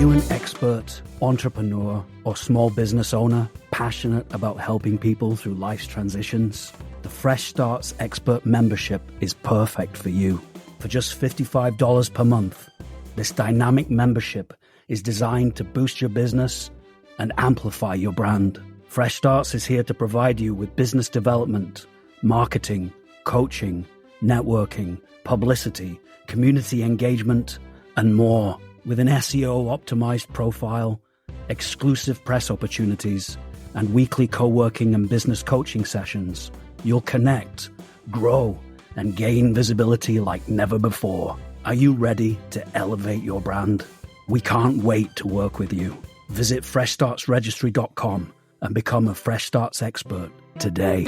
you an expert, entrepreneur, or small business owner passionate about helping people through life's transitions? The Fresh Starts Expert membership is perfect for you. For just $55 per month, this dynamic membership is designed to boost your business and amplify your brand. Fresh Starts is here to provide you with business development, marketing, coaching, networking, publicity, community engagement, and more. With an SEO-optimized profile, exclusive press opportunities, and weekly co-working and business coaching sessions, you'll connect, grow, and gain visibility like never before. Are you ready to elevate your brand? We can't wait to work with you. Visit freshstartsregistry.com and become a Fresh Starts expert today.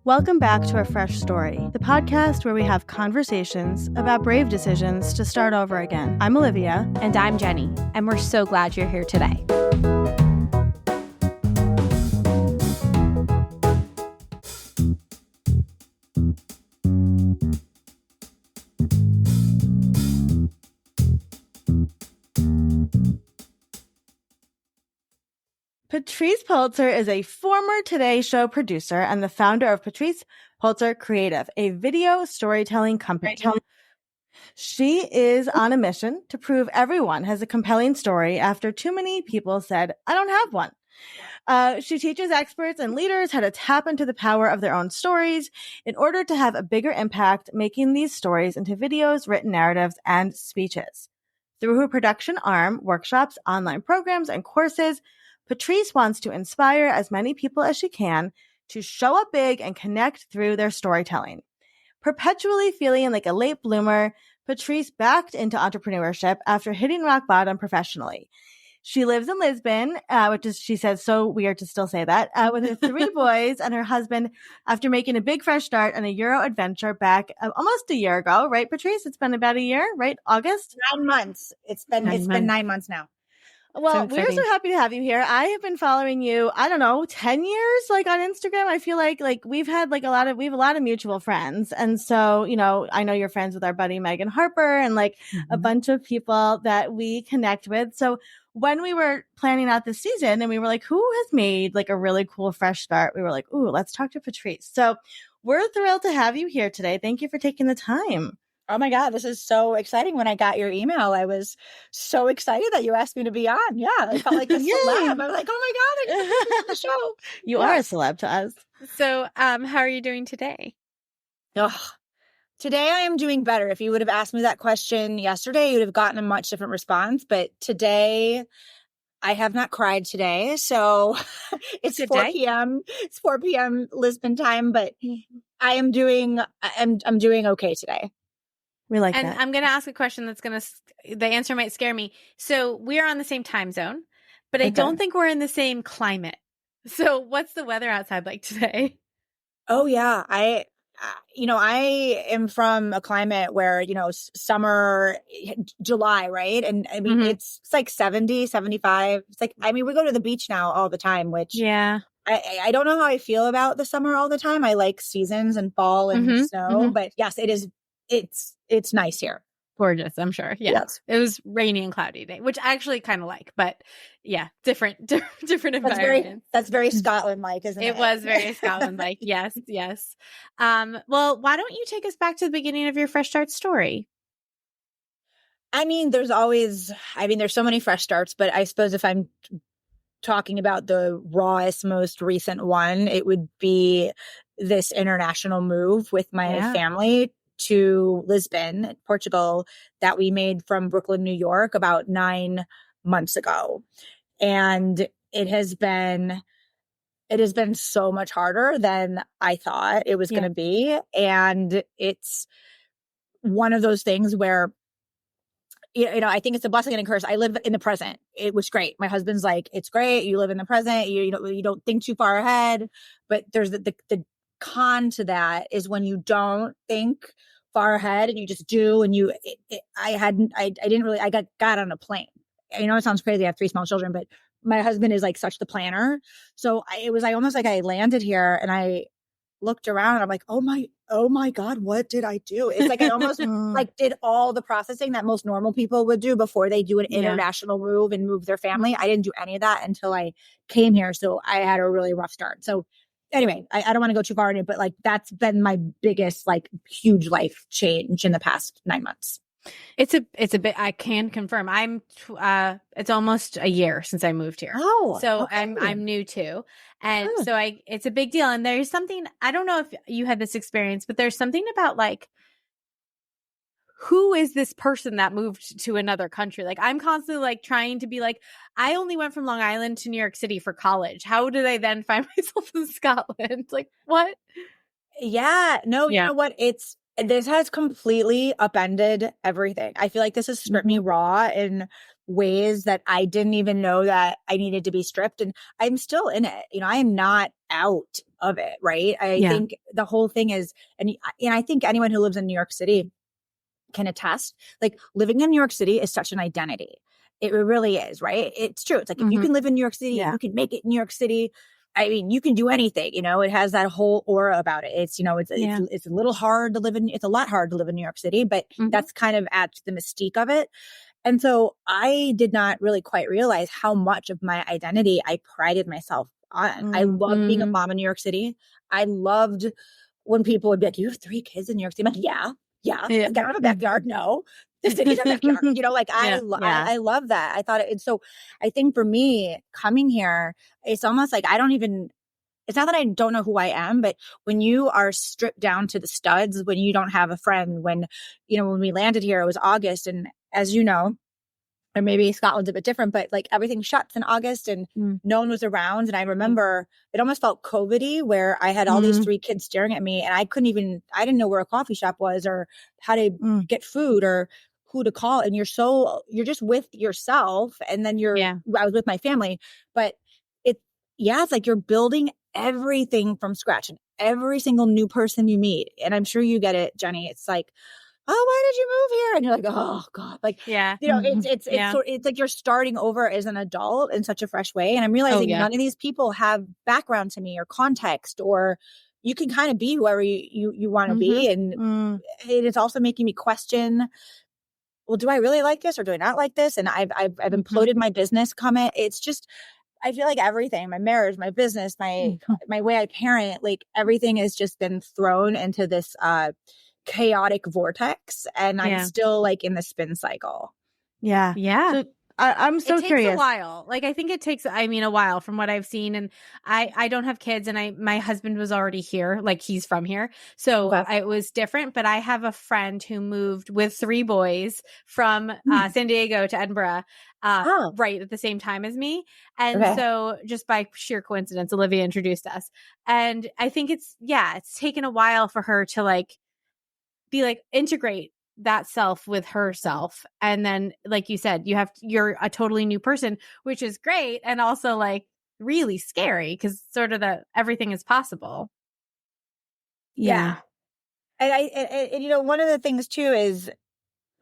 Welcome back to A Fresh Story, the podcast where we have conversations about brave decisions to start over again. I'm Olivia. And I'm Jenny. And we're so glad you're here today. Patrice Poltzer is a former Today Show producer and the founder of Patrice Poltzer Creative, a video storytelling company. She is on a mission to prove everyone has a compelling story after too many people said, I don't have one. She teaches experts and leaders how to tap into the power of their own stories in order to have a bigger impact, making these stories into videos, written narratives, and speeches. Through her production arm, workshops, online programs, and courses, Patrice wants to inspire as many people as she can to show up big and connect through their storytelling. Perpetually feeling like a late bloomer, Patrice backed into entrepreneurship after hitting rock bottom professionally. She lives in Lisbon, which is, she says, so weird to still say that, with her 3 boys and her husband after making a big fresh start on a Euro adventure back almost a year ago, right, Patrice? It's been about a year, right? August? 9 months. It's been 9 months now. Well, we're so happy to have you here. I have been following you, I don't know, 10 years, like on Instagram. I feel like we've had we have a lot of mutual friends. And so, you know, I know you're friends with our buddy Megan Harper and a bunch of people that we connect with. So when we were planning out this season and we were like, who has made a really cool fresh start? We were like, ooh, let's talk to Patrice. So we're thrilled to have you here today. Thank you for taking the time. Oh my God, this is so exciting. When I got your email, I was so excited that you asked me to be on. Yeah, I felt like a celeb. I was like, oh my God, I can be on the show. You are a celeb to us. So how are you doing today? Today I am doing better. If you would have asked me that question yesterday, you would have gotten a much different response. But today, I have not cried today. So it's 4 p.m. It's 4 p.m. Lisbon time, but I'm doing okay today. We like that. And I'm going to ask a question the answer might scare me. So we're on the same time zone, but I don't think we're in the same climate. So what's the weather outside like today? Oh yeah. I am from a climate where, summer, July, right? And I mean, it's like 70, 75. It's like, I mean, we go to the beach now all the time, which I don't know how I feel about the summer all the time. I like seasons and fall and snow, but yes, it's nice here. Gorgeous, I'm sure. Yeah. Yes. It was rainy and cloudy today, which I actually kind of like, but yeah, different environment. That's very Scotland-like, isn't it? It was very Scotland-like. Yes. Well, why don't you take us back to the beginning of your Fresh Start story? I mean, there's so many fresh starts, but I suppose if I'm talking about the rawest, most recent one, it would be this international move with my family to Lisbon, Portugal, that we made from Brooklyn, New York about 9 months ago. And it has been so much harder than I thought it was going to be. And it's one of those things where, I think it's a blessing and a curse. I live in the present. It was great. My husband's like, it's great. You live in the present. You don't think too far ahead. But there's the con to that is when you don't think far ahead and you just do. And I got on a plane. I know it sounds crazy. I have 3 small children, but my husband is like such the planner. So I landed here and I looked around and I'm like, oh my God, what did I do? It's like I almost like did all the processing that most normal people would do before they do an international move and move their family. I didn't do any of that until I came here. So I had a really rough start. So anyway, I don't want to go too far in it, but like that's been my biggest, like huge life change in the past 9 months. It's a bit, I can confirm. It's almost a year since I moved here. Oh, so okay. I'm new too. And so it's a big deal. And there's something, I don't know if you had this experience, but there's something about like, who is this person that moved to another country? Like I'm constantly like trying to be like, I only went from Long Island to New York City for college. How did I then find myself in Scotland? Like what? Yeah, no, you know what? This has completely upended everything. I feel like this has stripped me raw in ways that I didn't even know that I needed to be stripped. And I'm still in it. You know, I am not out of it, right? I think the whole thing is, and I think anyone who lives in New York City can attest, like living in New York City is such an identity. It really is, right? It's true. It's like if you can live in New York City, you can make it in New York City. I mean, you can do anything, you know, it has that whole aura about it. It's, you know, it's a little hard to live in, it's a lot hard to live in New York City, but that's kind of adds the mystique of it. And so I did not really quite realize how much of my identity I prided myself on. I loved being a mom in New York City. I loved when people would be like, you have 3 kids in New York City. I'm like, yeah. Like, I don't have a backyard. No, the city's a backyard. You know, like I love that. I thought it. So I think for me coming here, it's almost like it's not that I don't know who I am, but when you are stripped down to the studs, when you don't have a friend, when we landed here, it was August. And as you know, or maybe Scotland's a bit different, but like everything shuts in August and no one was around. And I remember it almost felt COVID-y where I had all these 3 kids staring at me and I didn't know where a coffee shop was or how to get food or who to call. And you're just with yourself. And then I was with my family, but it's like you're building everything from scratch and every single new person you meet. And I'm sure you get it, Jenny. It's like, oh, why did you move here? And you're like, oh God, like, it's like you're starting over as an adult in such a fresh way. And I'm realizing none of these people have background to me or context, or you can kind of be whoever you want to be. And it is also making me question, well, do I really like this or do I not like this? And I've imploded my business It's just, I feel like everything, my marriage, my business, my way I parent, like everything has just been thrown into this, chaotic vortex, and I'm still like in the spin cycle. Yeah. So I'm so curious. It takes a while. Like I think it takes, a while from what I've seen. And I don't have kids, and my husband was already here. Like he's from here. So it was different. But I have a friend who moved with 3 boys from San Diego to Edinburgh right at the same time as me. And so just by sheer coincidence, Olivia introduced us. And I think it's taken a while for her to like be like integrate that self with herself. And then, like you said, you're a totally new person, which is great. And also like really scary because sort of everything is possible. Yeah. And one of the things too is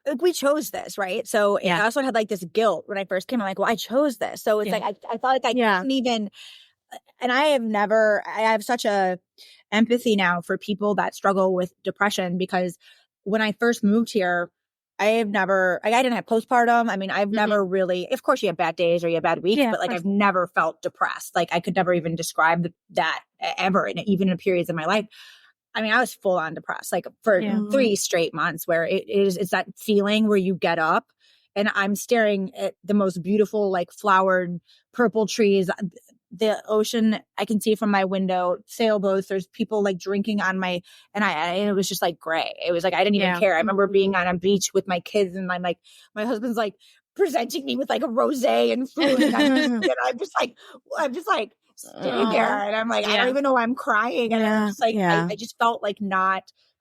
like we chose this, right? So I also had like this guilt when I first came. I'm like, well, I chose this. So it's like, I thought like I couldn't even, and I have such a empathy now for people that struggle with depression, because when I first moved here, I didn't have postpartum. I mean, I've never really, of course you have bad days or you have bad weeks, but like I've never felt depressed. Like I could never even describe that ever, even in periods of my life. I mean, I was full on depressed, like for 3 straight months, where it's that feeling where you get up and I'm staring at the most beautiful, like flowered purple trees, the ocean I can see from my window, sailboats, there's people like drinking on and it was just like gray. It was like, I didn't even care. I remember being on a beach with my kids and I'm like, my husband's like presenting me with like a rosé and food. And I'm just like sitting there and I'm like, I don't even know why I'm crying. And I'm just like, I just felt like I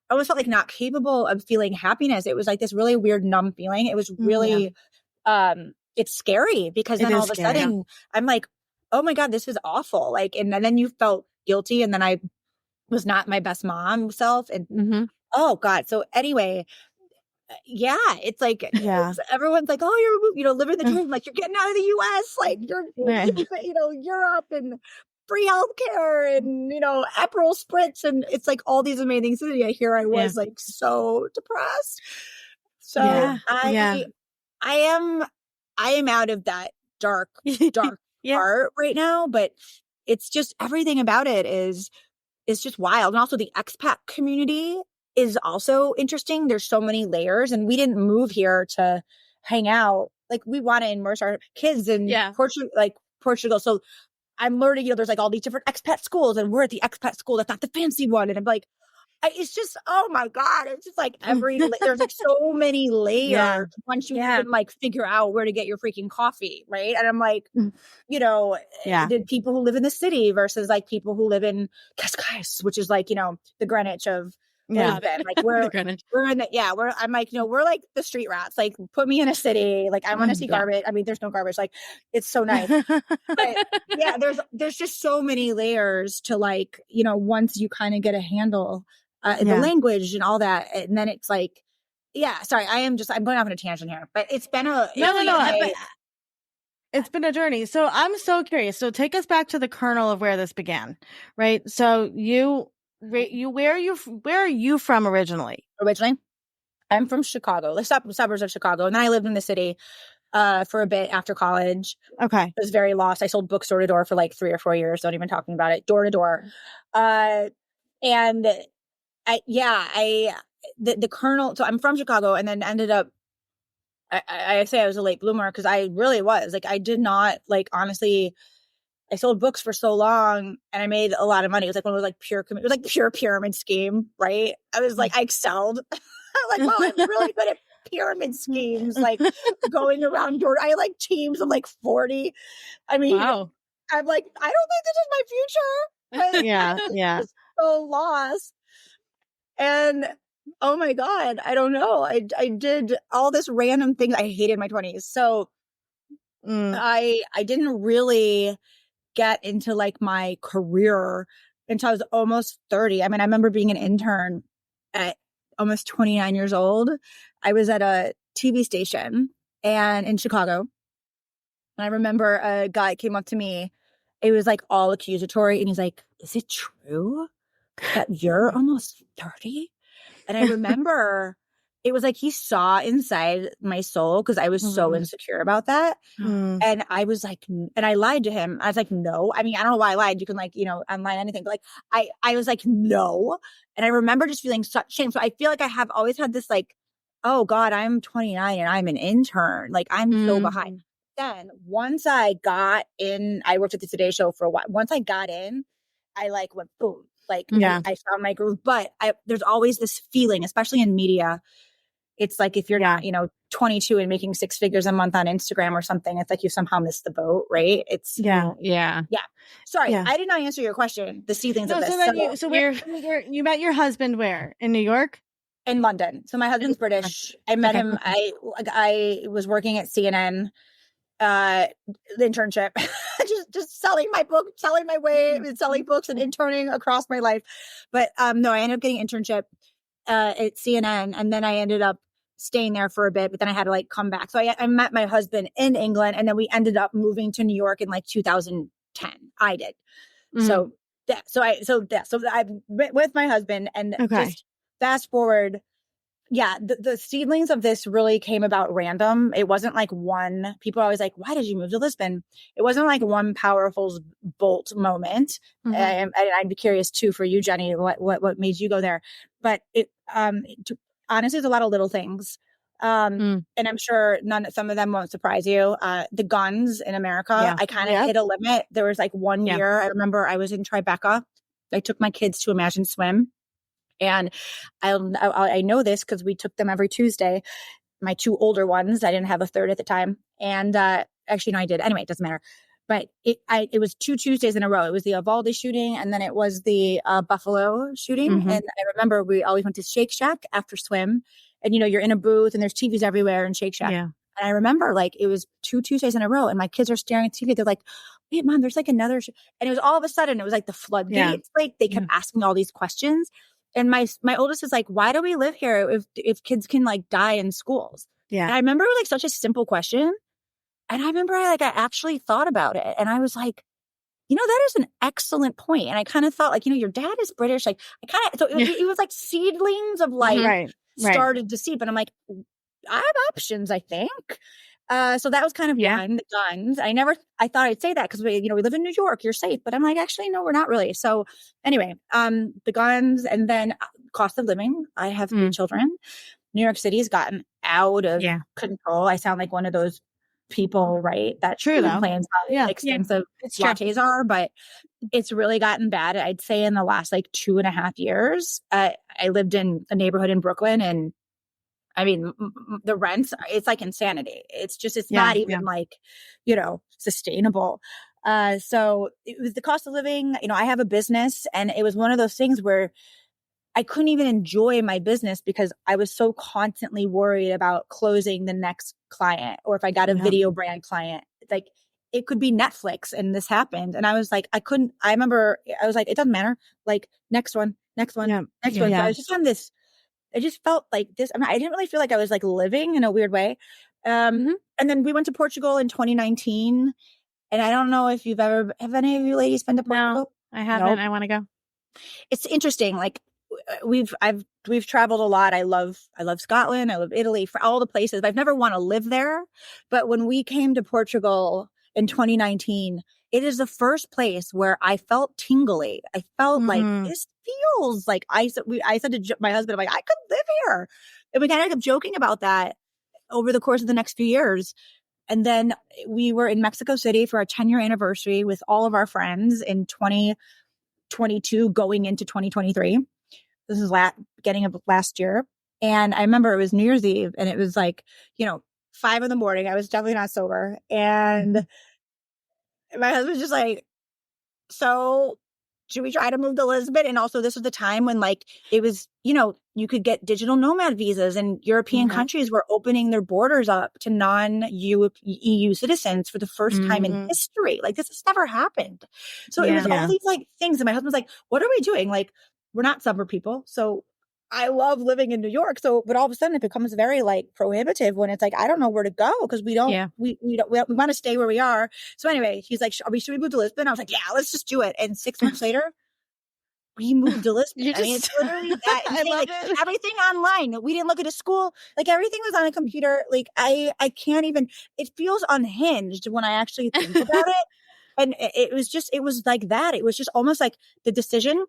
almost felt like not capable of feeling happiness. It was like this really weird numb feeling. It was really, it's scary because then all of a sudden I'm like, oh my God, this is awful. Like, and then you felt guilty. And then I was not my best mom self. And oh God. So anyway, it's like, everyone's like, oh, you're living the dream. Like you're getting out of the US, like you're, Europe and free healthcare and, Aperol Spritz. And it's like all these amazing things. And here I was like so depressed. So I am out of that dark part right now, but it's just everything about it is just wild. And also the expat community is also interesting. There's so many layers, and we didn't move here to hang out. Like, we want to immerse our kids in Portugal. So I'm learning, there's like all these different expat schools, and we're at the expat school that's not the fancy one. And I'm like, it's just, oh my God, it's just like there's like so many layers once you can like figure out where to get your freaking coffee, right? And I'm like, the people who live in the city versus like people who live in Cascais, which is like, the Greenwich of Lisbon. Like we're in the, I'm like, we're like the street rats. Like, put me in a city. Like, I want to see garbage. I mean, there's no garbage. Like, it's so nice. But yeah, there's just so many layers to like, once you kind of get a handle the language and all that. And then it's like, sorry, I'm going off on a tangent here, but it's been it's been a journey. So I'm so curious. So take us back to the kernel of where this began, right? So where are you from originally? I'm from Chicago, the suburbs of Chicago. And then I lived in the city for a bit after college. Okay. I was very lost. I sold books door to door for like 3 or 4 years. Don't even talking about it. Door to door. And the kernel. So I'm from Chicago, and then ended up, I say I was a late bloomer because I really was. Like, I did not, like, honestly, I sold books for so long and I made a lot of money. It was like one of those like pure pyramid scheme, right? I was like, I excelled. I'm like, wow, I'm really good at pyramid schemes, like going around door. I had like teams of like 40. I mean, wow. I'm like, I don't think this is my future. I'm so lost. And oh my God, I don't know. I did all this random things. I hated my 20s. So I didn't really get into like my career until I was almost 30. I mean, I remember being an intern at almost 29 years old. I was at a TV station and in Chicago. And I remember a guy came up to me. It was like all accusatory. And he's like, is it true that you're almost 30? And I remember it was like he saw inside my soul because I was so insecure about that. And I was like, and I lied to him. I was like, no. I mean, I don't know why I lied. You can like, online anything. But like, I was like, no. And I remember just feeling such shame. So I feel like I have always had this like, oh God, I'm 29 and I'm an intern. Like, I'm so behind. Then once I got in, I worked at the Today Show for a while. Once I got in, I like went boom. Like, I found my groove. But there's always this feeling, especially in media. It's like if you're not, 22 and making 6 figures a month on Instagram or something, it's like you somehow missed the boat, right? It's Sorry, I did not answer your question. The seedlings of this. So you met your husband where? In New York? In London. So my husband's British. I met him. I was working at CNN, the internship, just selling my book, selling my way, selling books and interning across my life. But no, I ended up getting an internship at CNN, and then I ended up staying there for a bit, but then I had to like come back. So I met my husband in England, and then we ended up moving to New York in like 2010. I did. So I with my husband, and just fast forward. Yeah, the seedlings of this really came about random. It wasn't like one. People are always like, "Why did you move to Lisbon?" It wasn't like one powerful bolt moment. And I'd be curious too for you, Jenny, what made you go there? But it honestly, it's a lot of little things, and I'm sure some of them won't surprise you. The guns in America, I kind of hit a limit. There was like one year I remember I was in Tribeca. I took my kids to Imagine Swim. And I know this because we took them every Tuesday, my 2 older ones. I didn't have a third at the time. And actually, no, I did. Anyway, it doesn't matter. But it was 2 Tuesdays in a row. It was the Uvalde shooting, and then it was the Buffalo shooting. And I remember we always went to Shake Shack after swim. And, you're in a booth, and there's TVs everywhere in Shake Shack. Yeah. And I remember, like, it was 2 Tuesdays in a row, and my kids are staring at TV. They're like, wait, Mom, there's like another and it was all of a sudden, it was like the floodgates. Like, they kept asking all these questions. And my oldest is like, why do we live here if kids can like die in schools? Yeah. And I remember like such a simple question. And I remember I actually thought about it. And I was like, that is an excellent point. And I kind of thought, like, your dad is British. Like, so it was like seedlings of like started to seed. But I'm like, I have options, I think. So that was kind of one, the guns. I thought I'd say that because we live in New York, you're safe. But I'm like, actually, no, we're not really. So anyway, the guns, and then cost of living. I have 3 children. New York City has gotten out of control. I sound like one of those people, right? That complains how expensive lattes are, but it's really gotten bad. I'd say in the last like 2.5 years. I lived in a neighborhood in Brooklyn, and I mean, the rents, it's like insanity. It's not even like, sustainable. So it was the cost of living. I have a business, and it was one of those things where I couldn't even enjoy my business because I was so constantly worried about closing the next client, or if I got a video brand client, like it could be Netflix, and this happened. And I was like, I remember I was like, it doesn't matter. Like next one. So I was just on this, I just felt like this. I mean, I didn't really feel like I was like living in a weird way. And then we went to Portugal in 2019. And I don't know if have any of you ladies been to Portugal? No, I haven't. Nope. I want to go. It's interesting. Like we've traveled a lot. I love Scotland. I love Italy, for all the places. I've never want to live there. But when we came to Portugal in 2019, it is the first place where I felt tingly. I felt like this feels like I said to my husband, I'm like, I could live here. And we kind of ended up joking about that over the course of the next few years. And then we were in Mexico City for our 10-year anniversary with all of our friends in 2022 going into 2023. This is beginning of last year. And I remember it was New Year's Eve, and it was like, 5 a.m. I was definitely not sober. And my husband was just like, so should we try to move to Lisbon? And also this was the time when like it was, you could get digital nomad visas, and European countries were opening their borders up to non-EU citizens for the first time in history. Like this has never happened. So it was all these like things. And my husband's like, what are we doing? Like, we're not summer people. So I love living in New York. So, but all of a sudden it becomes very like prohibitive when it's like, I don't know where to go because we want to stay where we are. So anyway, he's like, should we move to Lisbon? I was like, yeah, let's just do it. And 6 months later, we moved to Lisbon. I mean, it's literally that. I love it. Everything online. We didn't look at a school. Like everything was on a computer. Like I can't even, it feels unhinged when I actually think about it. And it was like that. It was just almost like the decision.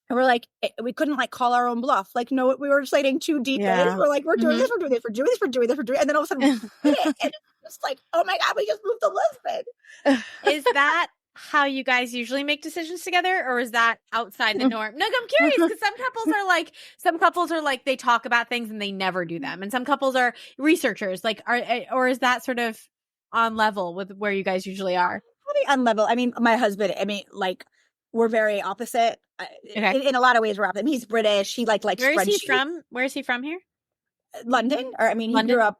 And we're like, we couldn't like call our own bluff. Like, no, we were sliding too deep in. We're like, we're doing this, we're doing this, we're doing this, we're doing this, we're doing. And then all of a sudden, we did it. And it's like, oh my God, we just moved to Lisbon. Is that how you guys usually make decisions together, or is that outside the norm? No, I'm curious because some couples are like they talk about things and they never do them, and some couples are researchers. Like, or is that sort of on level with where you guys usually are? Probably on level. I mean, my husband. I mean, like. We're very opposite. In a lot of ways, we're opposite. He's British. He likes Where is he from? Where is he from here? London. Or I mean, London?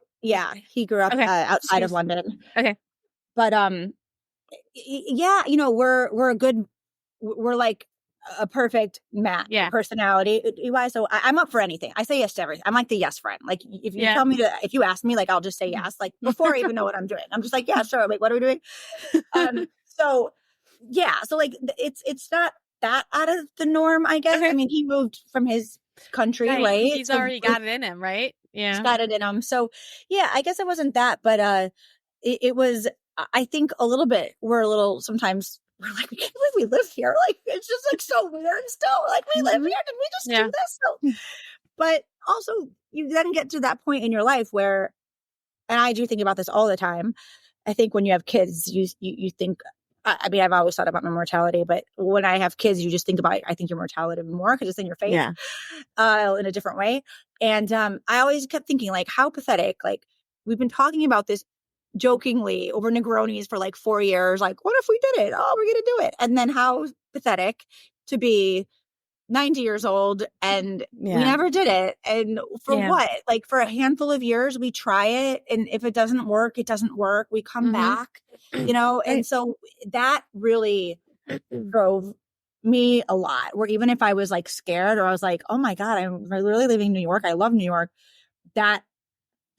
He grew up outside of London. Okay. But we're like a perfect match personality wise. So I'm up for anything. I say yes to everything. I'm like the yes friend. Like if you tell me if you ask me, like I'll just say yes. Like before I even know what I'm doing, I'm just like, yeah, sure. Like, what are we doing? So like it's not that out of the norm, I guess. Okay. I mean, he moved from his country, right? He's already got it in him, right? Yeah, he's got it in him. So yeah, I guess it wasn't that, but it was. I think a little bit. Sometimes we're like, we can't believe we live here. Like it's just like so weird still. Like we live here, did we just do this? So, but also you then get to that point in your life where, and I do think about this all the time. I think when you have kids, you think. I mean, I've always thought about my mortality, but when I have kids, you just think about, I think your mortality more because it's in your face in a different way. And I always kept thinking like, how pathetic. Like we've been talking about this jokingly over Negronis for like 4 years. Like, what if we did it? Oh, we're going to do it. And then how pathetic to be 90 years old and we never did it. And for what? Like for a handful of years, we try it. And if it doesn't work, it doesn't work. We come back, and so that really drove me a lot, where even if I was like scared or I was like, oh my God, I'm really leaving New York. I love New York. That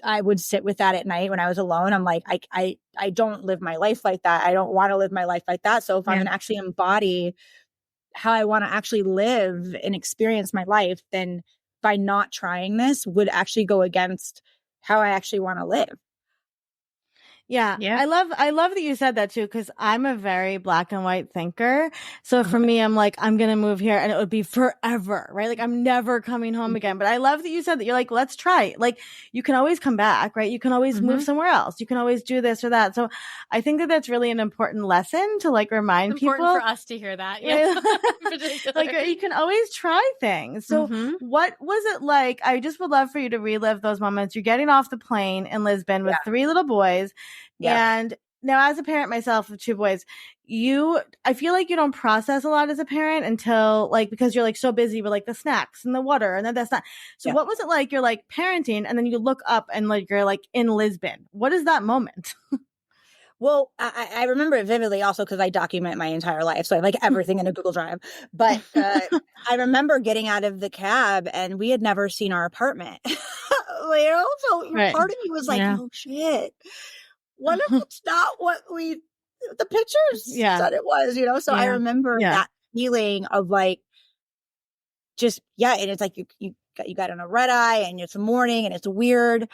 I would sit with that at night when I was alone. I'm like, I don't live my life like that. I don't want to live my life like that. So if I'm going to actually embody how I want to actually live and experience my life, then by not trying this would actually go against how I actually want to live. Yeah. I love that you said that too, because I'm a very black and white thinker. So for me, I'm like, I'm going to move here and it would be forever, right? Like I'm never coming home again. But I love that you said that you're like, let's try it. Like you can always come back, right? You can always move somewhere else. You can always do this or that. So I think that that's really an important lesson to like remind people. Important for us to hear that. Yeah. Like you can always try things. So what was it like? I just would love for you to relive those moments. You're getting off the plane in Lisbon with 3 little boys. Yeah. And now as a parent myself of 2 boys, I feel like you don't process a lot as a parent until like, because you're like so busy with like the snacks and the water and then that's not. So what was it like? You're like parenting and then you look up and like, you're like in Lisbon. What is that moment? Well, I remember it vividly also because I document my entire life. So I have like everything in a Google Drive. But I remember getting out of the cab and we had never seen our apartment. So part of me was like, oh shit. What if it's not what the pictures said it was, So I remember that feeling of like, just, and it's like you got on a red eye and it's morning and it's weird.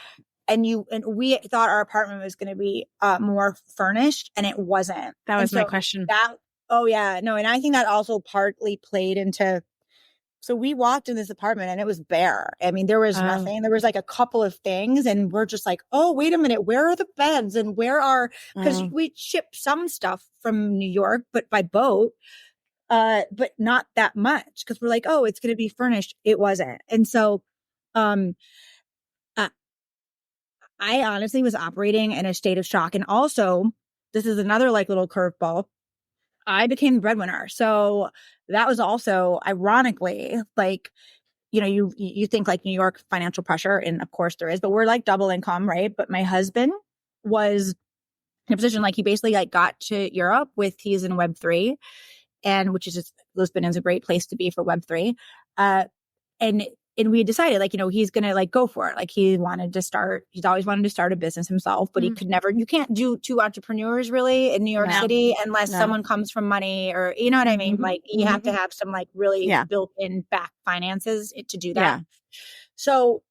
And we thought our apartment was going to be more furnished and it wasn't. That was my question. And I think that also partly played into, so we walked in this apartment and it was bare. I mean, there was nothing. There was like a couple of things and we're just like, oh, wait a minute. Where are the beds and because we shipped some stuff from New York, but by boat, but not that much. Cause we're like, oh, it's going to be furnished. It wasn't. And so, I honestly was operating in a state of shock. And also, this is another like little curveball. I became the breadwinner. So that was also ironically like, you think like New York financial pressure, and of course there is, but we're like double income, right? But my husband was in a position like he basically like got to Europe he's in Web3, and which is just, Lisbon is a great place to be for Web3. And we decided like, he's going to like go for it. Like he's always wanted to start a business himself, but you can't do 2 entrepreneurs really in New York City unless someone comes from money or, you know what I mean? Like you have to have some like really built in back finances to do that. Yeah. So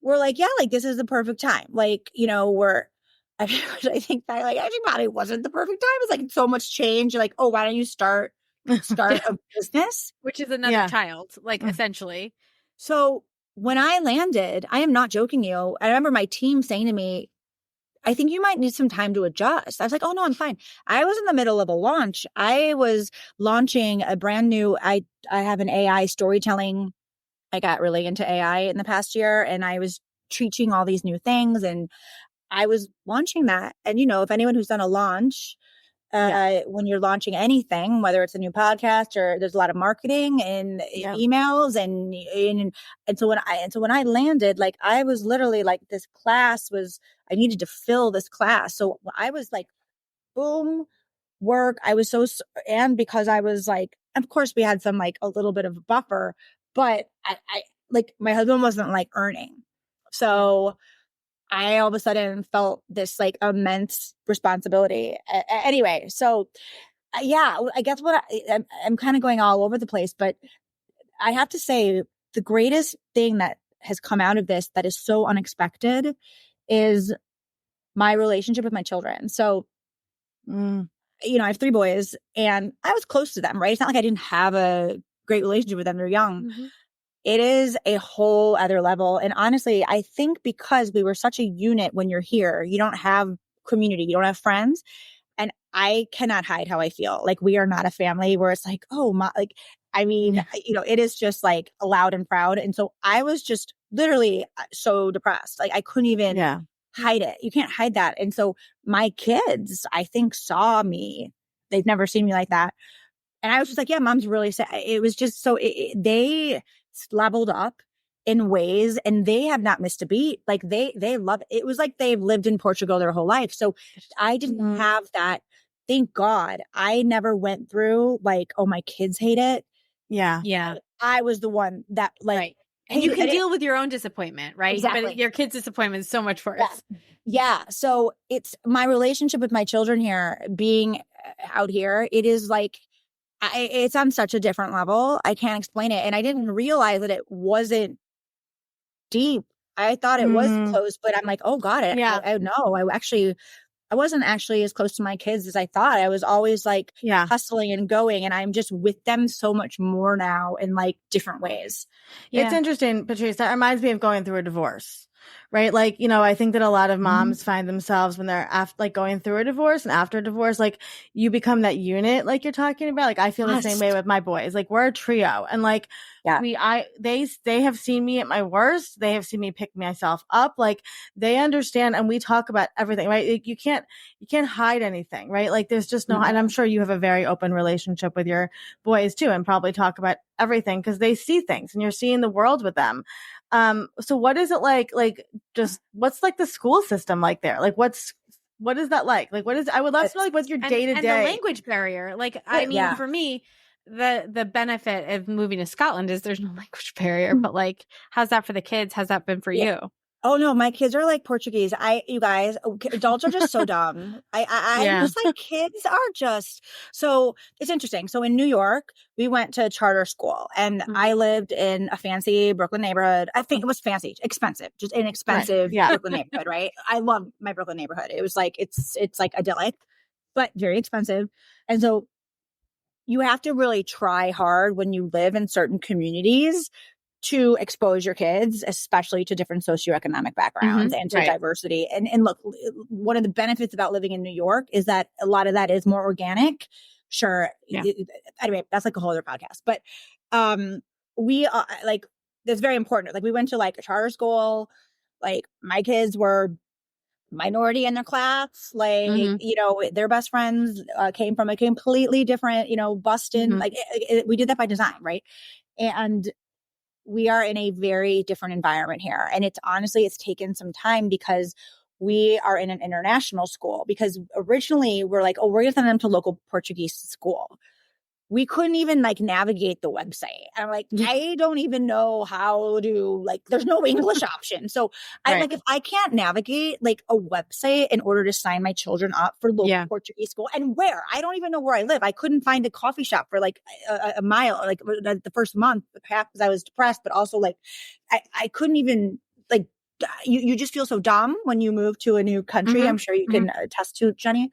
we're like, like this is the perfect time. Like, I think that like actually probably wasn't the perfect time. It's like so much change. You're like, oh, why don't you start a business? Which is another child, like essentially. So when I landed, I am not joking you. I remember my team saying to me, I think you might need some time to adjust. I was like, oh no, I'm fine. I was in the middle of a launch. I was launching a brand new, I have an AI storytelling. I got really into AI in the past year and I was teaching all these new things and I was launching that. And if anyone who's done a launch, when you're launching anything, whether it's a new podcast or there's a lot of marketing and emails and so when I landed, like I was literally like I needed to fill this class. So I was like, boom, work. I was and because I was like, of course we had some like a little bit of a buffer, but I like my husband wasn't like earning. So I all of a sudden felt this like immense responsibility. Anyway, so I guess I'm kind of going all over the place, but I have to say the greatest thing that has come out of this that is so unexpected is my relationship with my children. So, I have 3 boys and I was close to them, right? It's not like I didn't have a great relationship with them. They're young. It is a whole other level. And honestly, I think because we were such a unit when you're here, you don't have community, you don't have friends. And I cannot hide how I feel. Like we are not a family where it's like, it is just like loud and proud. And so I was just literally so depressed. Like I couldn't even hide it. You can't hide that. And so my kids, I think, saw me. They've never seen me like that. And I was just like, yeah, mom's really sad. It was just so they leveled up in ways and they have not missed a beat. Like they love it. It was like they've lived in Portugal their whole life. So I didn't have that. Thank God I never went through like, oh, my kids hate it. Yeah. I was the one that like And you can deal with your own disappointment, right? Exactly. But your kid's disappointment is so much worse. Yeah. So it's my relationship with my children here, being out here, it is like, it's on such a different level. I can't explain it. And I didn't realize that it wasn't deep. I thought it was close, but I'm like, oh God, I know. I wasn't actually as close to my kids as I thought. I was always like hustling and going, and I'm just with them so much more now in like different ways. It's interesting, Patrice. That reminds me of going through a divorce, right? Like, you know, I think that a lot of moms find themselves when they're like going through a divorce and after a divorce, like you become that unit, like you're talking about. Like I feel the same way with my boys. Like we're a trio, and like they have seen me at my worst. They have seen me pick myself up. Like they understand, and we talk about everything, right? Like, you can't hide anything, right? Like there's just no, and I'm sure you have a very open relationship with your boys too, and probably talk about everything because they see things and you're seeing the world with them. So what is it like just what's like the school system like there? Like what is that like? Like I would love to know like what's your day to day. And the language barrier. Like I mean for me, the benefit of moving to Scotland is there's no language barrier, but like how's that for the kids? How's that been for you? Oh no, my kids are like Portuguese. You guys, adults are just so dumb. I just like kids are just, so it's interesting. So in New York, we went to charter school, and I lived in a fancy Brooklyn neighborhood. I think it was fancy, expensive, just an expensive Brooklyn neighborhood, right? I love my Brooklyn neighborhood. It was like, it's like idyllic, but very expensive. And so you have to really try hard when you live in certain communities to expose your kids, especially to different socioeconomic backgrounds and to diversity. And look, one of the benefits about living in New York is that a lot of that is more organic. Sure. Anyway, that's like a whole other podcast. But we like, that's very important. Like we went to like a charter school. Like my kids were minority in their class. Like, you know, their best friends came from a completely different, you know, Boston. Like we did that by design, right? And we are in a very different environment here. And it's honestly, it's taken some time because we are in an international school, because originally we're like, oh, we're going to send them to local Portuguese school. We couldn't even like navigate the website. I'm like, I don't even know how to, like, there's no English option. So I like, if I can't navigate like a website in order to sign my children up for local Portuguese school, and where, I don't even know where I live. I couldn't find a coffee shop for like a mile, like the first month, half because I was depressed, but also like, I couldn't even like, you just feel so dumb when you move to a new country. I'm sure you can attest to, Jenny.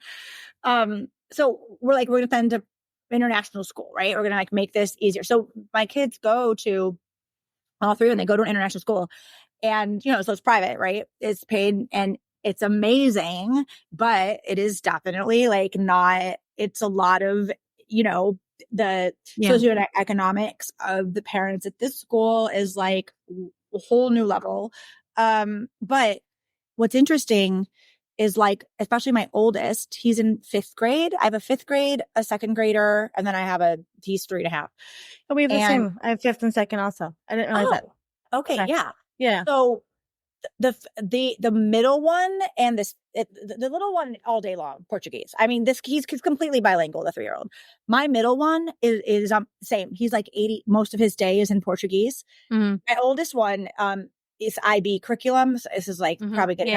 So we're like, we're going to send to international school, right? We're going to like make this easier. So my kids go to all three, and they go to an international school, and, you know, so it's private, right? It's paid and it's amazing, but it is definitely like not, it's a lot of, you know, the socioeconomics of the parents at this school is like a whole new level. But what's interesting is like, especially my oldest, he's in 5th grade. I have a 5th grade, a 2nd grader, and then I have he's 3.5. Oh, we have the same. I have 5th and 2nd also. I didn't realize that. Okay. Yeah. So the middle one and the little one all day long, Portuguese. I mean, he's completely bilingual, the 3-year-old. My middle one is same. He's like 80, most of his day is in Portuguese. My oldest one, is IB curriculum. So this is like probably good.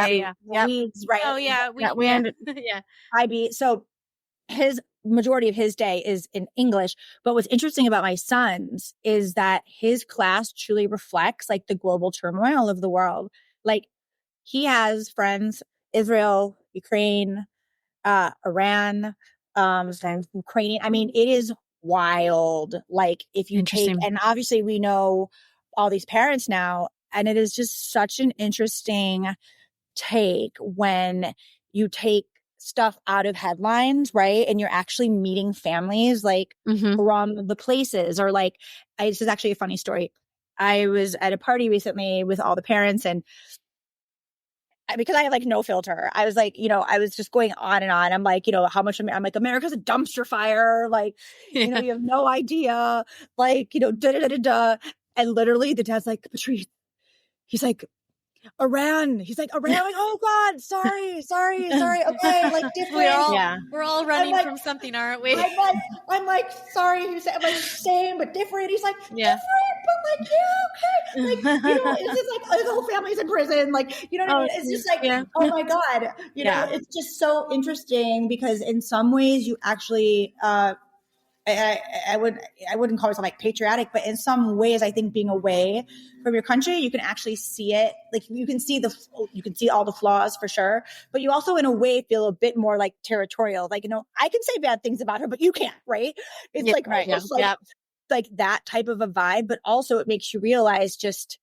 Weeds, right? Oh yeah. IB. So his majority of his day is in English. But what's interesting about my son's is that his class truly reflects like the global turmoil of the world. Like he has friends, Israel, Ukraine, Iran, Ukrainian. I mean, it is wild. Like if you take, and obviously we know all these parents now, and it is just such an interesting take when you take stuff out of headlines, right? And you're actually meeting families like from the places, or like, this is actually a funny story. I was at a party recently with all the parents, and because I have like no filter, I was like, you know, I was just going on and on. I'm like, you know, how much I'm like, America's a dumpster fire. Like, you know, you have no idea. Like, you know, And literally the dad's like, Patrice, he's like, Iran. He's like, Iran. Like, oh God, sorry. Okay, like different. We're all running like, from something, aren't we? I'm like, sorry. He's like, same but different. He's like, different, but like, yeah, okay. Like, it's just like the whole family's in prison. Like, you know what I mean? It's just like, oh my God. You know, it's just so interesting because in some ways you actually, I wouldn't call myself like patriotic, but in some ways, I think being away from your country, you can actually see it. Like you can see all the flaws for sure, but you also in a way feel a bit more like territorial. Like, I can say bad things about her, but you can't, right? It's like like that type of a vibe, but also it makes you realize just,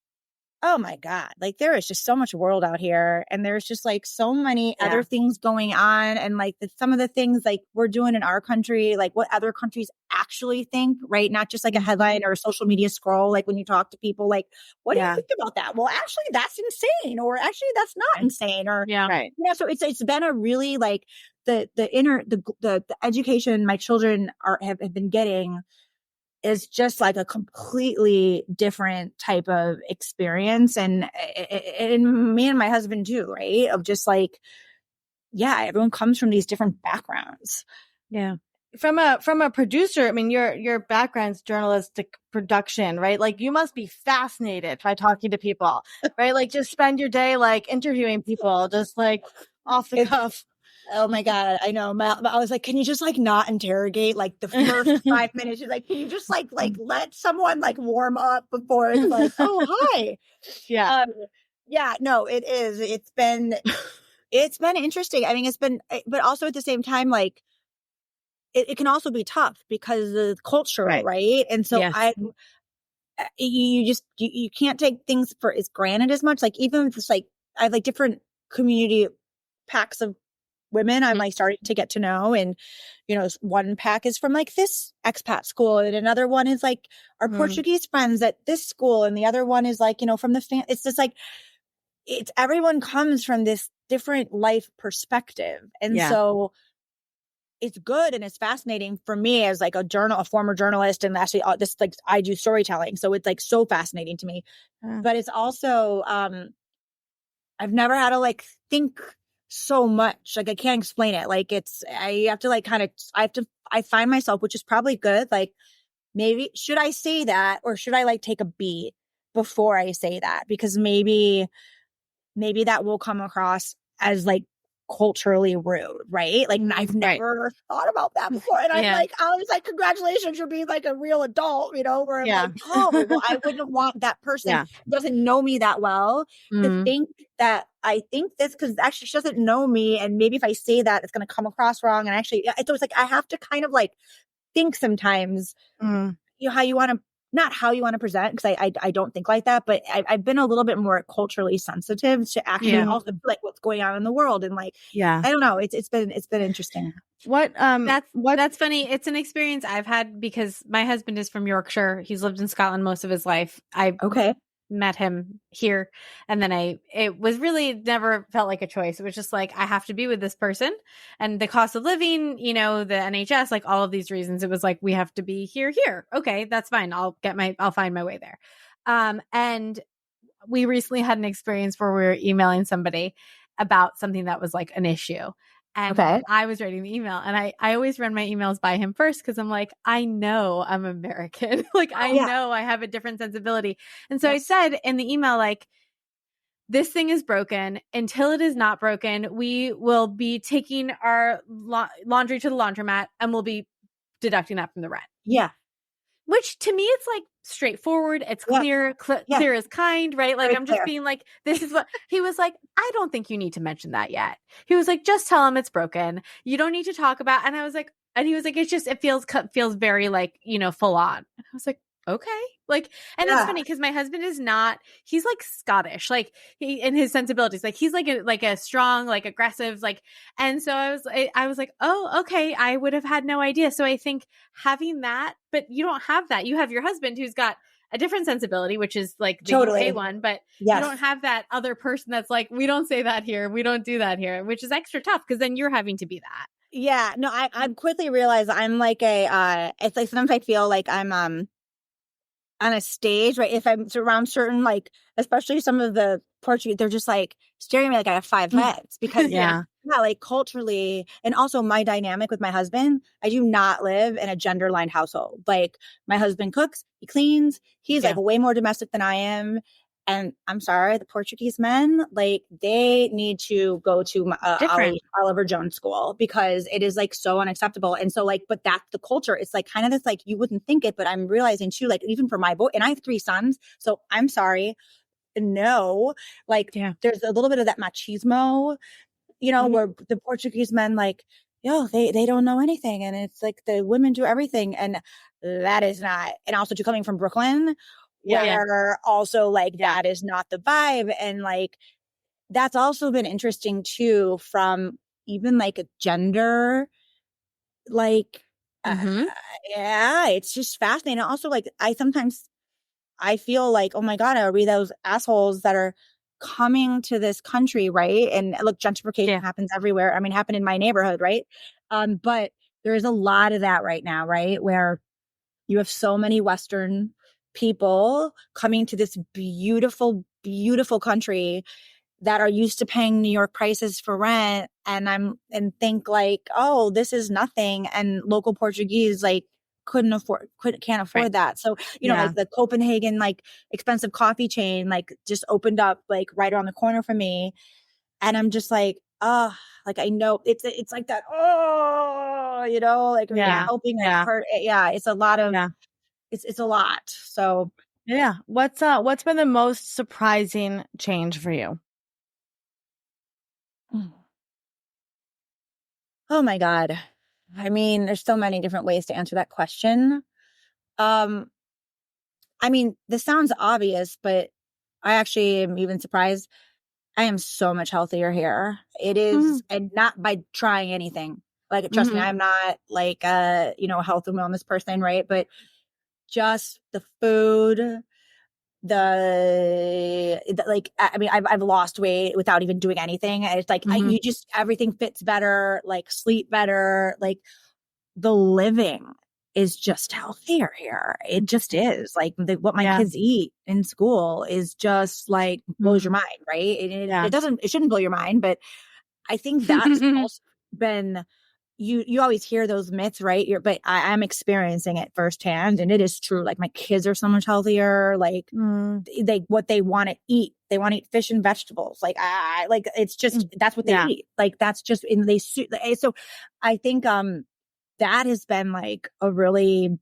oh my God, like there is just so much world out here and there's just like so many other things going on. And like some of the things like we're doing in our country, like what other countries actually think, right? Not just like a headline or a social media scroll. Like when you talk to people, like, what do you think about that? Well, actually that's insane, or actually that's not insane, or, so it's been a really like the education my children have been getting is just like a completely different type of experience. And me and my husband too, right? Of just like, everyone comes from these different backgrounds. Yeah. From a producer, I mean, your background's journalistic production, right? Like you must be fascinated by talking to people, right? Like just spend your day like interviewing people, just like off the cuff. Oh my God, I know. I was like, can you just like not interrogate like the first 5 minutes? She's like, can you just like let someone like warm up before it's like, oh, hi. No, it is. It's been interesting. I mean, it's been, but also at the same time, like it can also be tough because of the cultural, right? And so you can't take things for as granted as much. Like even if it's like, I have like different community packs of women I'm like starting to get to know, and one pack is from like this expat school, and another one is like our Portuguese friends at this school, and the other one is like from the it's just like it's everyone comes from this different life perspective, and so it's good and it's fascinating for me as like a former journalist, and actually this like I do storytelling, so it's like so fascinating to me. But it's also I've never had to like think so much. Like I can't explain it. Like I have to like I find myself, which is probably good. Like maybe should I say that, or should I like take a beat before I say that? Because maybe that will come across as like culturally rude, right? Like I've never thought about that before. And I'm like, I was like, congratulations, you're being like a real adult, where I'm like, oh, well, I wouldn't want that person who doesn't know me that well to think that I think this, because actually she doesn't know me. And maybe if I say that, it's going to come across wrong. And actually, it's always like, I have to kind of like think sometimes, how you want to, not how you want to present, because I don't think like that, but I've been a little bit more culturally sensitive to actually also like what's going on in the world, and like I don't know, it's been interesting. That's funny. It's an experience I've had because my husband is from Yorkshire. He's lived in Scotland most of his life. I met him here, and then it was really never felt like a choice. It was just like I have to be with this person, and the cost of living, the NHS, like all of these reasons, it was like we have to be here. Okay, that's fine. I'll find my way there. And we recently had an experience where we were emailing somebody about something that was like an issue. And I was writing the email, and I always run my emails by him first because I'm like, I know I'm American. Like, I know I have a different sensibility. And so I said in the email, like, this thing is broken. Until it is not broken, we will be taking our laundry to the laundromat and we'll be deducting that from the rent. Yeah. Which to me, it's like straightforward. It's clear, clear as kind, right? Like, I'm just being like, this is what he was like. I don't think you need to mention that yet. He was like, just tell him it's broken. You don't need to talk about. And I was like, and he was like, it's just, it feels very like, full on. And I was like, okay. Like, and it's funny because my husband is not, he's like Scottish, like he, in his sensibilities, like he's like a strong, like aggressive, like, and so I was like, oh, okay. I would have had no idea. So I think having that, but you don't have that. You have your husband who's got a different sensibility, which is like the UK one, but you don't have that other person that's like, we don't say that here. We don't do that here, which is extra tough because then you're having to be that. Yeah, no, I quickly realized I'm like it's like sometimes I feel like I'm on a stage, right? If I'm around certain, like, especially some of the Portuguese, they're just like staring at me like I have 5 heads because Yeah. like culturally, and also my dynamic with my husband, I do not live in a gender lined household. Like my husband cooks, he cleans, he's like way more domestic than I am. And I'm sorry, the Portuguese men, like they need to go to Oliver Jones school because it is like so unacceptable. And so like, but that's the culture. It's like kind of this, like, you wouldn't think it, but I'm realizing too, like even for my boy, and I have 3 sons. So I'm sorry. No, like there's a little bit of that machismo, where the Portuguese men, like, they don't know anything. And it's like the women do everything. And that is not, and also to coming from Brooklyn, where also like that is not the vibe. And like, that's also been interesting too, from even like a gender, like, it's just fascinating. Also, like, I feel like, oh my God, are we those assholes that are coming to this country, right? And look, gentrification happens everywhere. I mean, it happened in my neighborhood, right? But there is a lot of that right now, right? Where you have so many Western people coming to this beautiful, beautiful country that are used to paying New York prices for rent, and think like, oh, this is nothing. And local Portuguese, like, can't afford that. So, like the Copenhagen, like expensive coffee chain, like just opened up like right around the corner from me. And I'm just like, oh, like, I know it's like that. Oh, like helping a part. Yeah. It's a lot of, it's a lot. So what's been the most surprising change for you? Oh my God. I mean, there's so many different ways to answer that question. I mean, this sounds obvious, but I actually am even surprised. I am so much healthier here. It is, and not by trying anything. Like, trust me, I'm not like a, health and wellness person, right? But just the food, like, I mean, I've lost weight without even doing anything. And it's like, you just, everything fits better, like sleep better, like the living is just healthier here. It just is. Like what my kids eat in school is just like blows your mind, right? It shouldn't blow your mind, but I think that's also been, you always hear those myths, right? But I'm experiencing it firsthand, and it is true. Like my kids are so much healthier. Like what they want to eat. They want to eat fish and vegetables. Like like it's just, that's what they eat. Like that's just, and so I think, that has been like a really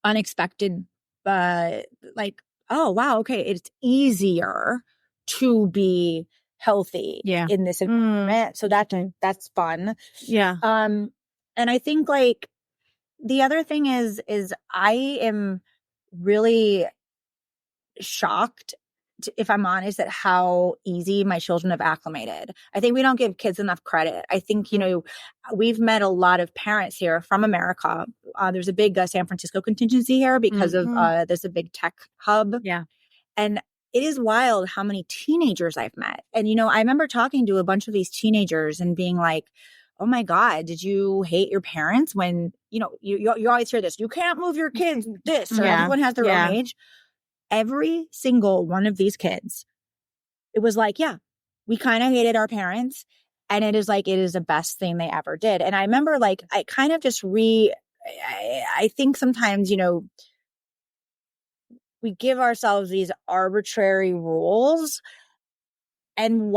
unexpected, like, oh wow, okay, it's easier to be healthy in this environment. So that's fun. And I think like the other thing is I am really shocked, if I'm honest, at how easy my children have acclimated. I think we don't give kids enough credit. I think, we've met a lot of parents here from America. There's a big San Francisco contingency here because of there's a big tech hub. Yeah. And it is wild how many teenagers I've met. And, I remember talking to a bunch of these teenagers and being like, oh my God, did you hate your parents when, you always hear this, you can't move your kids this, or everyone has their own age. Every single one of these kids, it was like, we kind of hated our parents. And it is like, it is the best thing they ever did. And I remember like, I kind of just I think sometimes, we give ourselves these arbitrary rules. And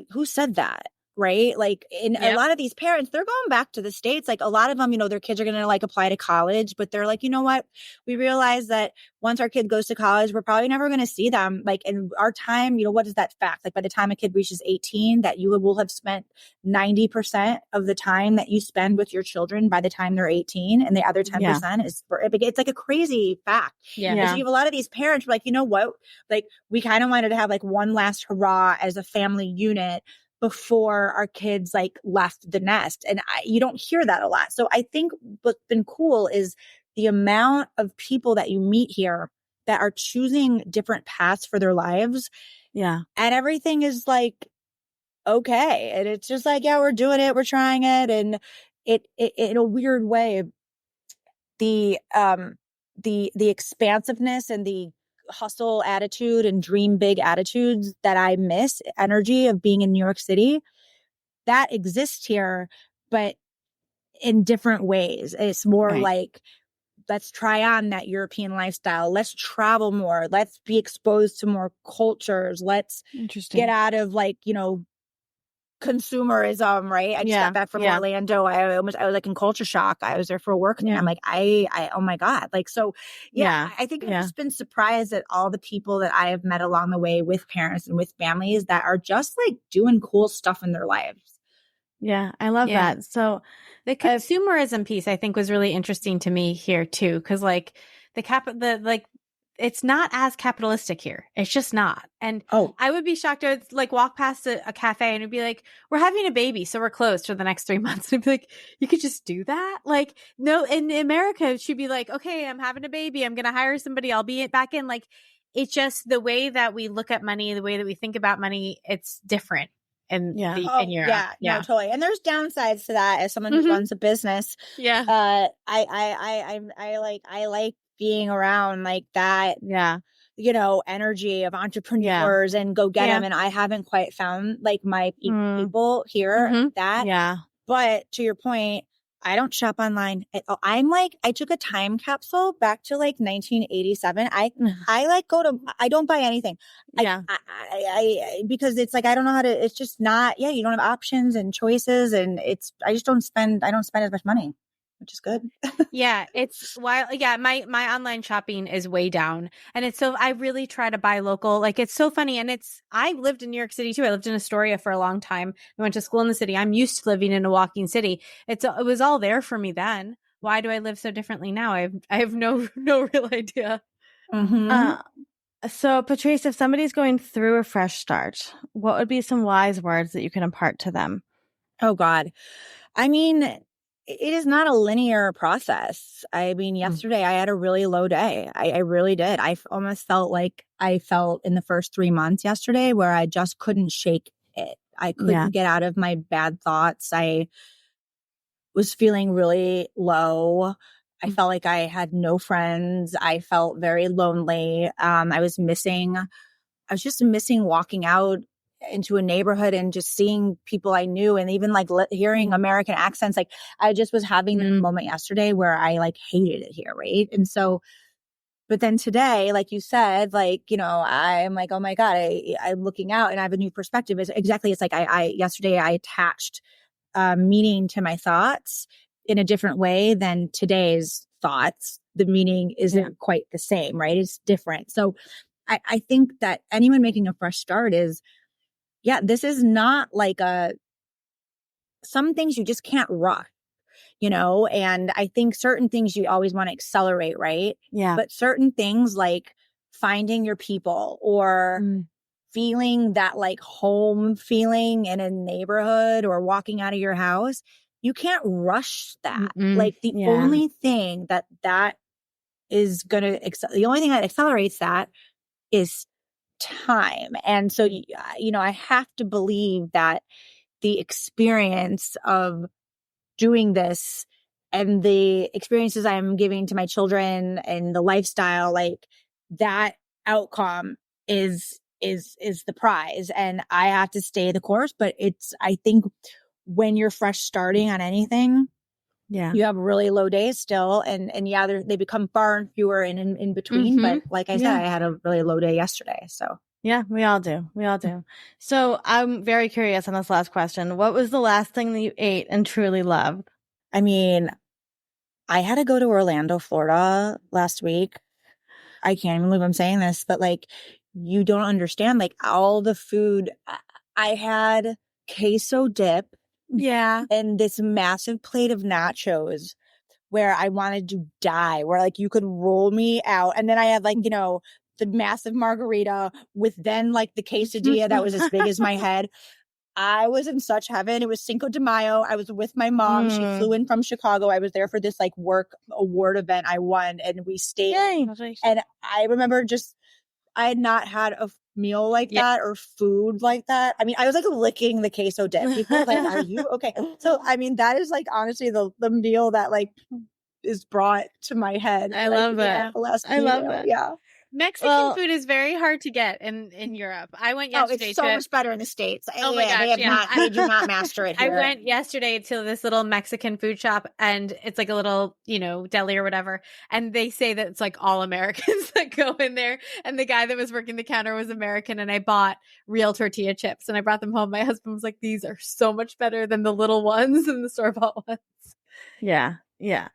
who said that? Right? Like a lot of these parents, they're going back to the States. Like a lot of them, their kids are going to like apply to college, but they're like, you know what? We realize that once our kid goes to college, we're probably never going to see them. Like in our time, what is that fact? Like by the time a kid reaches 18, that you will have spent 90% of the time that you spend with your children by the time they're 18. And the other 10% is it's like a crazy fact. Yeah. So you have a lot of these parents who are like, you know what? Like we kind of wanted to have like one last hurrah as a family unit before our kids like left the nest. And you don't hear that a lot. So I think what's been cool is the amount of people that you meet here that are choosing different paths for their lives. Yeah. And everything is like, okay. And it's just like, we're doing it. We're trying it. And it in a weird way, the the expansiveness and the hustle attitude and dream big attitudes that I miss, energy of being in New York City, that exists here, but in different ways. It's more like, let's try on that European lifestyle. Let's travel more. Let's be exposed to more cultures. Let's get out of like, consumerism, right? I just got back from Orlando. I was like in culture shock. I was there for work. And I'm like, oh my God. Like, so I think I've just been surprised at all the people that I have met along the way with parents and with families that are just like doing cool stuff in their lives. Yeah, I love that. So the consumerism piece I think was really interesting to me here too, because like it's not as capitalistic here. It's just not. And I would be shocked. I would like walk past a cafe and it'd be like, we're having a baby, so we're closed for the next 3 months. And I'd be like, you could just do that? Like, no, in America, it should be like, okay, I'm having a baby. I'm going to hire somebody. I'll be back in. Like, it's just the way that we look at money, the way that we think about money, it's different. In Europe. No, totally. And there's downsides to that as someone who runs a business. I like being around like that, energy of entrepreneurs and go get them. And I haven't quite found like my people here but to your point, I don't shop online. I took a time capsule back to like 1987. I don't buy anything. Because it's like, I don't know how to, it's just not, you don't have options and choices and I don't spend as much money, which is good. It's wild. My online shopping is way down. And I really try to buy local. Like, it's so funny. And I lived in New York City too. I lived in Astoria for a long time. I went to school in the city. I'm used to living in a walking city. It was all there for me then. Why do I live so differently now? I have no real idea. So Patrice, if somebody's going through a fresh start, what would be some wise words that you can impart to them? Oh God. I mean, it is not a linear process. I mean, yesterday I had a really low day. I really did. I almost felt like I felt in the first 3 months yesterday where I just couldn't shake it. I couldn't get out of my bad thoughts. I was feeling really low. I felt like I had no friends. I felt very lonely. I was just missing walking out into a neighborhood and just seeing people I knew and even like hearing American accents. Like, I just was having that moment yesterday where I like hated it here. Right. And so, but then today, like you said, like, I'm like, oh my God, I'm looking out and I have a new perspective. It's like yesterday I attached meaning to my thoughts in a different way than today's thoughts. The meaning isn't quite the same, right? It's different. So I think that anyone making a fresh start is, this is not like some things you just can't rush, and I think certain things you always want to accelerate, right? Yeah. But certain things like finding your people or feeling that like home feeling in a neighborhood or walking out of your house, you can't rush that. Like the only thing that is going to, the only thing that accelerates that is time. And so, I have to believe that the experience of doing this and the experiences I'm giving to my children and the lifestyle, like that outcome is the prize. And I have to stay the course. But I think when you're fresh starting on anything, you have really low days still. And they become far and fewer in between. But like I said, I had a really low day yesterday. So yeah, we all do. So I'm very curious on this last question. What was the last thing that you ate and truly loved? I mean, I had to go to Orlando, Florida last week. I can't even believe I'm saying this, but like, you don't understand, like all the food. I had queso dip. And this massive plate of nachos where I wanted to die, where like you could roll me out. And then I had like, the massive margarita with then like the quesadilla that was as big as my head. I was in such heaven. It was Cinco de Mayo. I was with my mom. She flew in from Chicago. I was there for this like work award event I won, and we stayed. And I remember I had not had a meal like that or food like that. I mean, I was like licking the queso dip. People were like, are you okay? So, I mean, that is like honestly the meal that like is brought to my head. I love that. I love that. Yeah. Mexican food is very hard to get in Europe. I went yesterday. It's so much better in the States. Oh my gosh, they do not master it here. I went yesterday to this little Mexican food shop, and it's like a little, deli or whatever. And they say that it's like all Americans that go in there. And the guy that was working the counter was American. And I bought real tortilla chips and I brought them home. My husband was like, these are so much better than the little ones and the store-bought ones. Yeah. Yeah.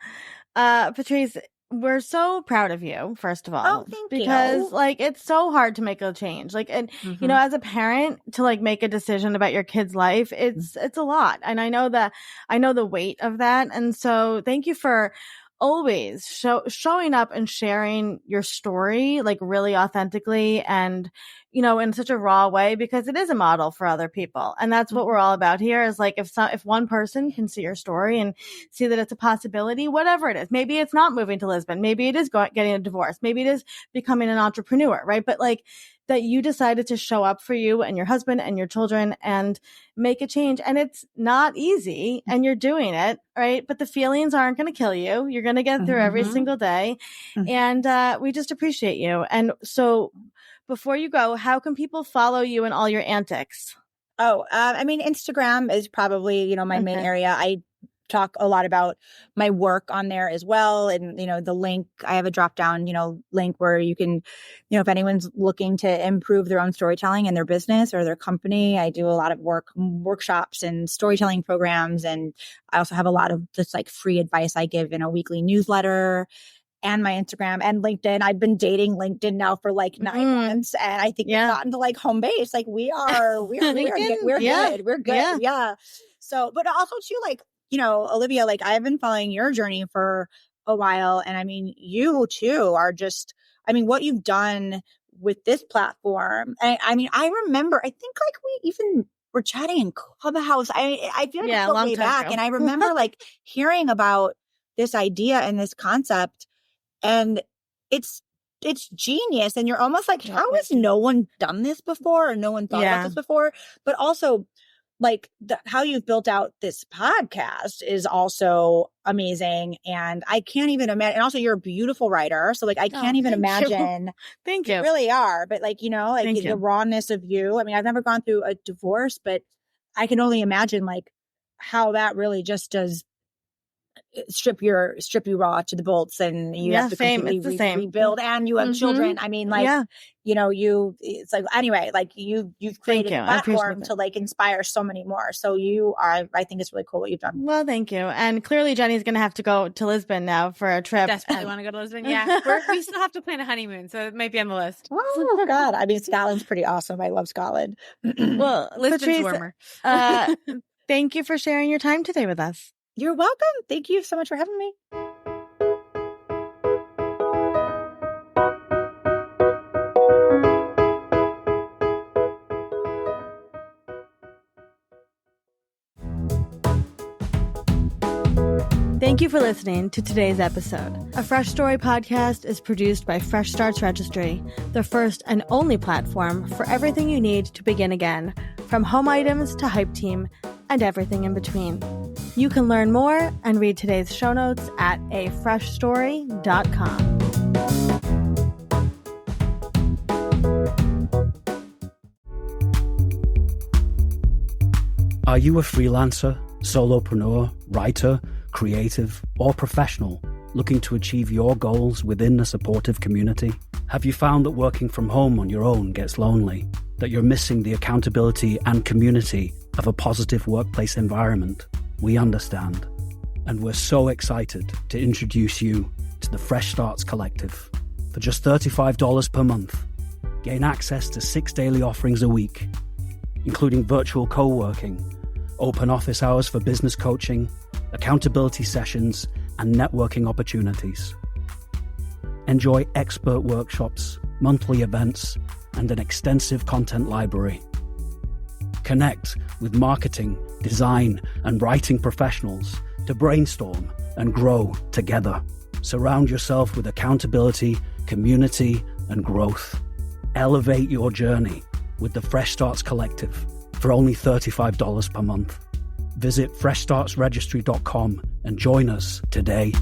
Patrice, we're so proud of you, first of all. Oh, thank you. Because it's so hard to make a change. As a parent to make a decision about your kid's life, it's a lot. And I know the weight of that. And so thank you for always showing up and sharing your story, really authentically and, in such a raw way, because it is a model for other people. And that's what we're all about here is if one person can see your story and see that it's a possibility, whatever it is, maybe it's not moving to Lisbon, maybe it is getting a divorce, maybe it is becoming an entrepreneur, right? But that you decided to show up for you and your husband and your children and make a change. And it's not easy and you're doing it, right? But the feelings aren't going to kill you. You're going to get through every single day. And we just appreciate you. And so before you go, how can people follow you in all your antics? Instagram is probably, my main area. I talk a lot about my work on there as well. And, the link, I have a drop down, link where you can, if anyone's looking to improve their own storytelling in their business or their company, I do a lot of workshops and storytelling programs. And I also have a lot of just free advice I give in a weekly newsletter. And my Instagram and LinkedIn. I've been dating LinkedIn now for 9 months. And I think we've gotten to home base. We're good. We're good. Yeah. So, but also too, Olivia, I have been following your journey for a while. And you too are just, what you've done with this platform. And I remember, I think we even were chatting in Clubhouse. I feel like it's way back. And I remember hearing about this idea and this concept. And it's genius. And you're almost how has no one done this before? Or no one thought about this before? But also how you've built out this podcast is also amazing. And I can't even imagine. And also you're a beautiful writer. So I can't even imagine. Thank you. You really are. But the rawness of you. I've never gone through a divorce, but I can only imagine how that really just does strip you raw to the bolts, and you have to completely rebuild, and you have children. You've created a platform to inspire so many more. So I think it's really cool what you've done. Well, thank you. And clearly Jenny's going to have to go to Lisbon now for a trip. Desperately want to go to Lisbon. Yeah. We still have to plan a honeymoon, so it might be on the list. Oh God. Scotland's pretty awesome. I love Scotland. Well, Lisbon's Patrice, warmer. Thank you for sharing your time today with us. You're welcome. Thank you so much for having me. Thank you for listening to today's episode. A Fresh Story podcast is produced by Fresh Starts Registry, the first and only platform for everything you need to begin again, from home items to Hype Team and everything in between. You can learn more and read today's show notes at afreshstory.com. Are you a freelancer, solopreneur, writer, creative, or professional looking to achieve your goals within a supportive community? Have you found that working from home on your own gets lonely? That you're missing the accountability and community of a positive workplace environment? We understand. And we're so excited to introduce you to the Fresh Starts Collective. For just $35 per month, gain access to 6 daily offerings a week, including virtual co-working, open office hours for business coaching, accountability sessions, and networking opportunities. Enjoy expert workshops, monthly events, and an extensive content library. Connect with marketing, design, and writing professionals to brainstorm and grow together. Surround yourself with accountability, community, and growth. Elevate your journey with the Fresh Starts Collective for only $35 per month. Visit freshstartsregistry.com and join us today.